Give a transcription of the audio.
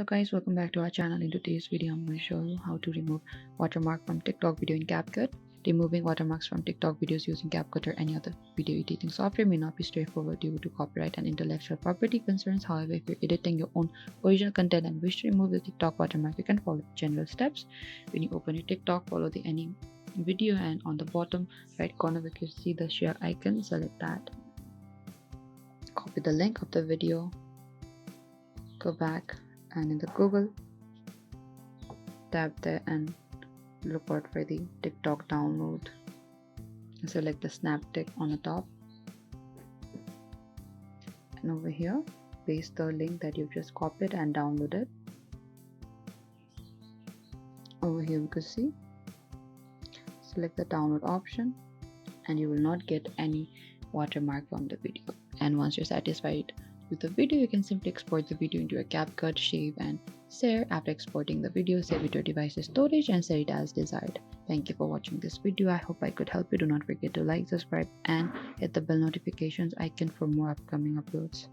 Hello guys, welcome back to our channel. In today's video, I'm going to show you how to remove watermark from TikTok video in Capcut. Removing watermarks from TikTok videos using Capcut or any other video editing software may not be straightforward due to copyright and intellectual property concerns. However, if you're editing your own original content and wish to remove the TikTok watermark, you can follow the general steps. When you open your TikTok, follow the any video, and on the bottom right corner we can see the share icon. Select that, copy the link of the video, go back, and in the Google, tap there and look out for the TikTok download. Select the snap tick on the top, and over here paste the link that you've just copied and downloaded. Over here we could see, select the download option, and you will not get any watermark from the video. And once you're satisfied with the video, you can simply export the video into a Capcut, save and share. After exporting the video, save it to your device's storage and set it as desired. Thank you for watching this video. I hope I could help you. Do not forget to like, subscribe and hit the bell notifications icon for more upcoming uploads.